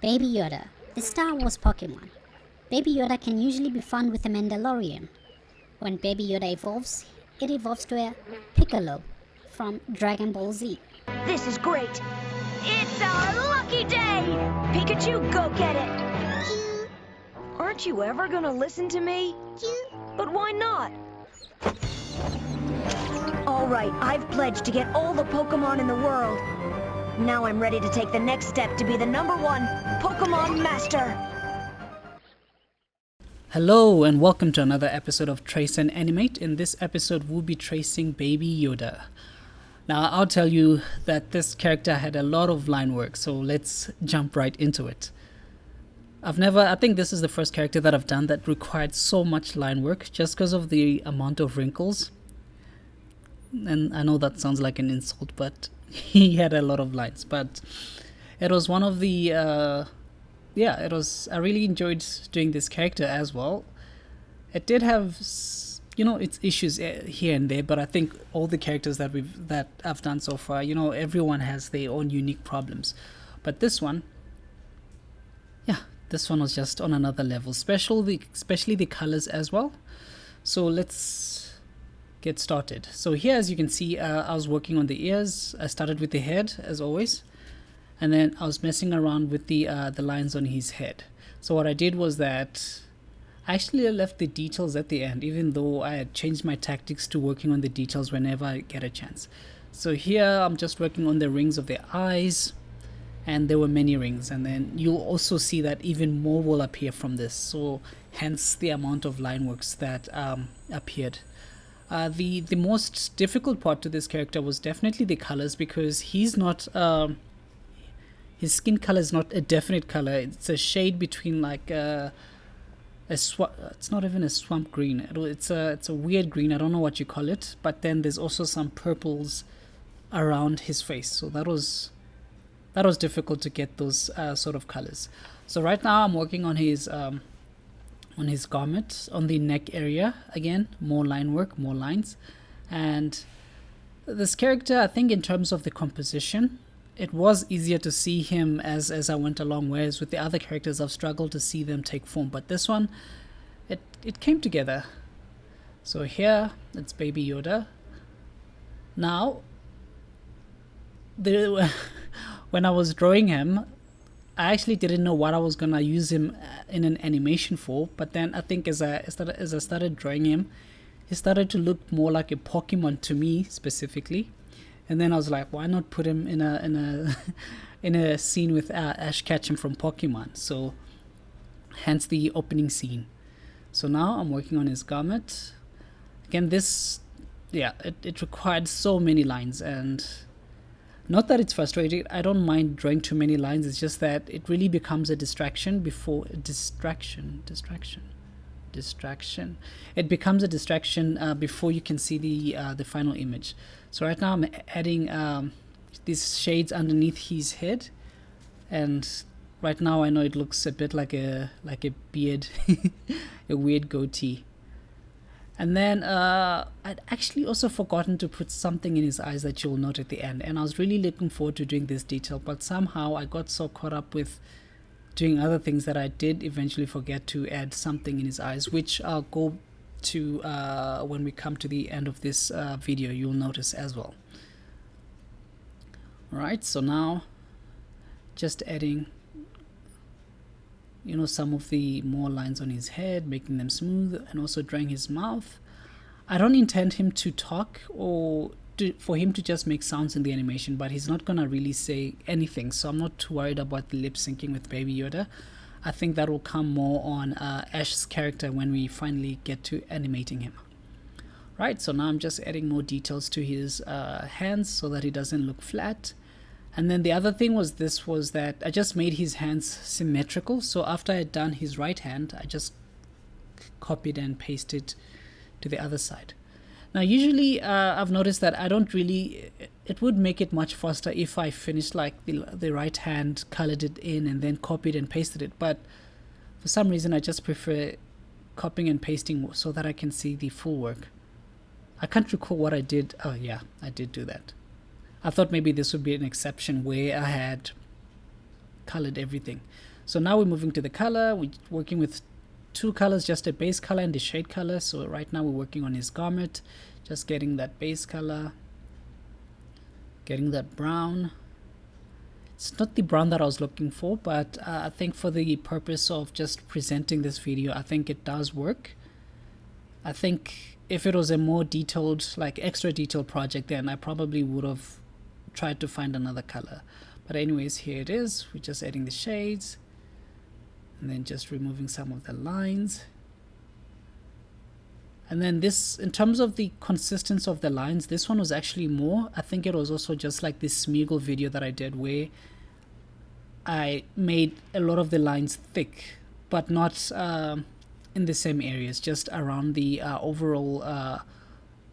Baby Yoda, the Star Wars Pokemon. Baby Yoda can usually be found with a Mandalorian. When Baby Yoda evolves, it evolves to a Piccolo from Dragon Ball Z. This is great! It's our lucky day! Pikachu, go get it! Choo, Aren't you ever gonna listen to me? choo. But why not? All right, I've pledged to get all the Pokemon in the world. Now I'm ready to take the next step to be the #1 Pokemon Master. Hello and welcome to another episode of Trace and Animate. In this episode we'll be tracing Baby Yoda. Now I'll tell you that this character had a lot of line work, so let's jump right into it. I think this is the first character that I've done that required so much line work just because of the amount of wrinkles. And I know that sounds like an insult, but he had a lot of lines. But it was one of the I really enjoyed doing this character as well. It did have its issues here and there, but I think all the characters that I've done so far, everyone has their own unique problems. But this one was just on another level, especially the colors as well. So let's get started. So here, as you can see, I was working on the ears. I started with the head as always, and then I was messing around with the lines on his head. So what I did was that I actually left the details at the end, even though I had changed my tactics to working on the details whenever I get a chance. So here I'm just working on the rings of the eyes, and there were many rings, and then you'll also see that even more will appear from this, so hence the amount of line works that appeared. The most difficult part to this character was definitely the colors, because he's not his skin color is not a definite color. It's a shade between like it's not even a swamp green. It's a weird green. I don't know what you call it. But then there's also some purples around his face. So that was difficult to get those sort of colors. So right now I'm working on his garment, on the neck area. Again, more line work, more lines. And this character, I think in terms of the composition, it was easier to see him as I went along, whereas with the other characters I've struggled to see them take form. But this one, it came together. So here it's Baby Yoda. Now when I was drawing him, I actually didn't know what I was gonna use him in an animation for, but then I think as I started drawing him, he started to look more like a Pokemon to me specifically. And then I was like, why not put him in a scene with Ash Ketchum from Pokemon? So hence the opening scene. So now I'm working on his garment. Again, it required so many lines, and not that it's frustrating. I don't mind drawing too many lines. It's just that it really becomes a distraction. It becomes a distraction before you can see the final image. So right now I'm adding these shades underneath his head, and right now I know it looks a bit like a beard, a weird goatee. And then I'd actually also forgotten to put something in his eyes that you'll note at the end, and I was really looking forward to doing this detail, but somehow I got so caught up with doing other things that I did eventually forget to add something in his eyes, which I'll go to when we come to the end of this video. You'll notice as well. Alright, so now just adding some of the more lines on his head, making them smooth, and also drawing his mouth. I don't intend him to talk or for him to just make sounds in the animation, but he's not gonna really say anything, so I'm not too worried about the lip syncing with Baby Yoda. I think that will come more on Ash's character when we finally get to animating him. Right, so now I'm just adding more details to his hands so that he doesn't look flat. And then the other thing was that I just made his hands symmetrical. So after I had done his right hand, I just copied and pasted to the other side. Now usually I've noticed that it would make it much faster if I finished like the right hand, colored it in, and then copied and pasted it. But for some reason I just prefer copying and pasting so that I can see the full work. I can't recall what I did. Oh yeah, I did do that. I thought maybe this would be an exception where I had colored everything. So now we're moving to the color. We're working with two colors, just a base color and the shade color. So right now we're working on his garment, just getting that base color, getting that brown. It's not the brown that I was looking for, but I think for the purpose of just presenting this video, I think it does work. I think if it was a more detailed, like extra detailed project, then I probably would have tried to find another color. But anyways, here it is. We're just adding the shades and then just removing some of the lines. And then this, in terms of the consistency of the lines, this one was actually more. I think it was also just like this Smeagol video that I did where I made a lot of the lines thick, but not in the same areas, just around the overall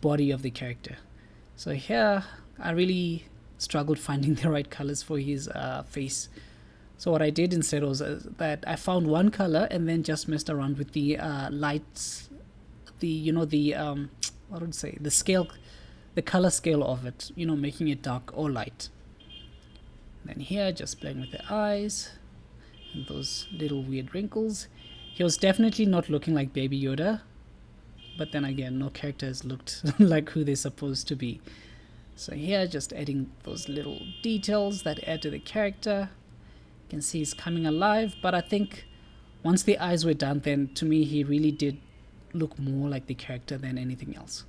body of the character. So here I really struggled finding the right colors for his face. So what I did instead was that I found one color and then just messed around with the lights, the what would I say, the scale, the color scale of it, making it dark or light. And then here just playing with the eyes and those little weird wrinkles. He was definitely not looking like Baby Yoda, but then again, no characters looked like who they're supposed to be. So here just adding those little details that add to the character. You can see he's coming alive, but I think once the eyes were done, then to me he really did look more like the character than anything else.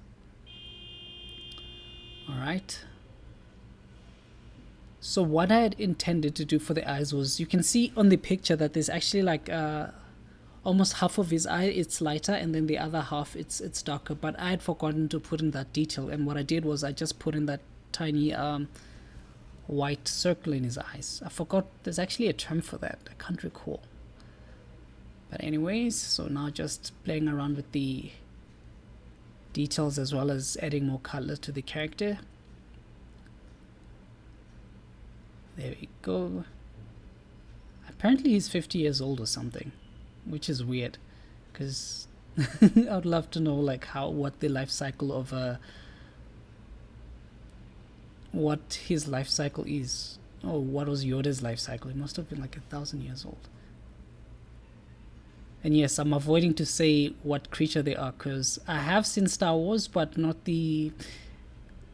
Alright, so what I had intended to do for the eyes was, you can see on the picture that there's actually like almost half of his eye it's lighter and then the other half it's darker, but I had forgotten to put in that detail, and what I did was I just put in that tiny white circle in his eyes. I forgot there's actually a term for that, I can't recall. But anyways, so now just playing around with the details as well as adding more color to the character. There we go. Apparently he's 50 years old or something, which is weird, because I'd love to know like what the life cycle of what his life cycle is. Oh, what was Yoda's life cycle? It must have been like 1,000 years old. And yes, I'm avoiding to say what creature they are because I have seen Star Wars, but not the...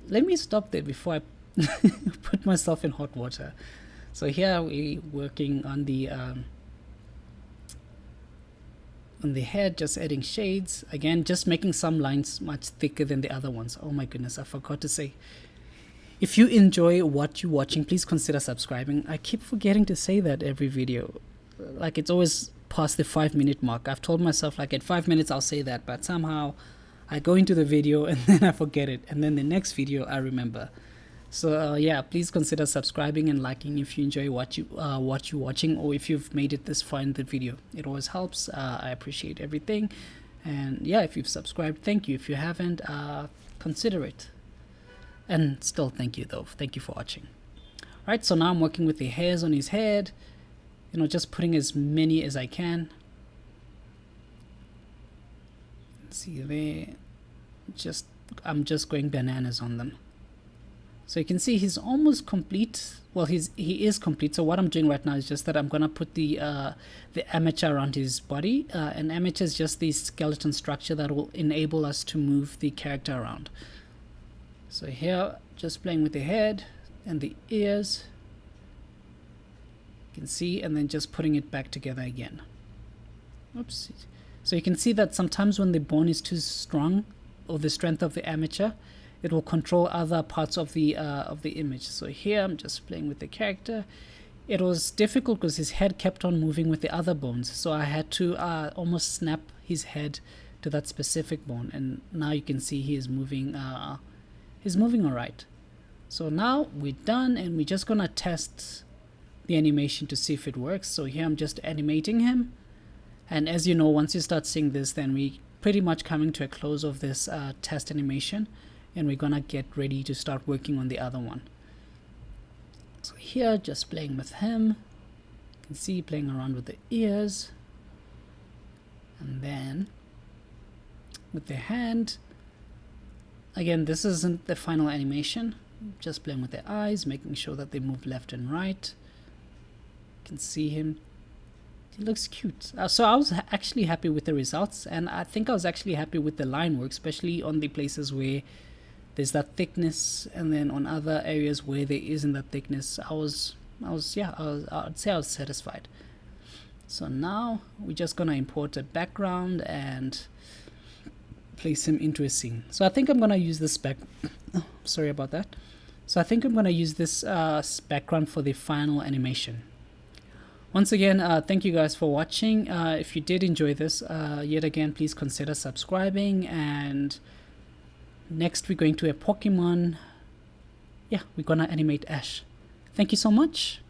Let me stop there before I put myself in hot water. So here we're working on the head, just adding shades. Again, just making some lines much thicker than the other ones. Oh my goodness, I forgot to say. If you enjoy what you're watching, please consider subscribing. I keep forgetting to say that every video. Like it's always past the 5-minute mark. I've told myself like at 5 minutes I'll say that, but somehow I go into the video and then I forget it, and then the next video I remember. So yeah, please consider subscribing and liking if you enjoy what you're watching, or if you've made it this far in the video. It always helps. I appreciate everything, and yeah, if you've subscribed, thank you. If you haven't, consider it. And still, thank you though. Thank you for watching. Right, so now I'm working with the hairs on his head. Just putting as many as I can. See there, I'm just going bananas on them. So you can see he's almost complete. Well, he is complete. So what I'm doing right now is just that I'm gonna put the armature around his body. And armature is just the skeleton structure that will enable us to move the character around. So here, just playing with the head and the ears. You can see, and then just putting it back together again. Oops. So you can see that sometimes when the bone is too strong, or the strength of the armature, it will control other parts of the image. So here I'm just playing with the character. It was difficult because his head kept on moving with the other bones, so I had to almost snap his head to that specific bone, and now you can see he is moving. He's moving all right. So now we're done, and we're just gonna test the animation to see if it works. So here I'm just animating him, and as you know, once you start seeing this, then we pretty much coming to a close of this test animation, and we're gonna get ready to start working on the other one. So here, just playing with him. You can see playing around with the ears, and then with the hand. Again, this isn't the final animation. Just playing with the eyes, making sure that they move left and right. You can see him It looks cute. So I was actually happy with the results, and I think I was actually happy with the line work, especially on the places where there's that thickness, and then on other areas where there isn't that thickness, I'd say I was satisfied. So now we're just gonna import a background and place him into a scene. So I think I'm gonna use this sorry about that. So I think I'm gonna use this background for the final animation. Once again, thank you guys for watching. If you did enjoy this, yet again, please consider subscribing. And next we're going to a Pokemon. Yeah, we're gonna animate Ash. Thank you so much.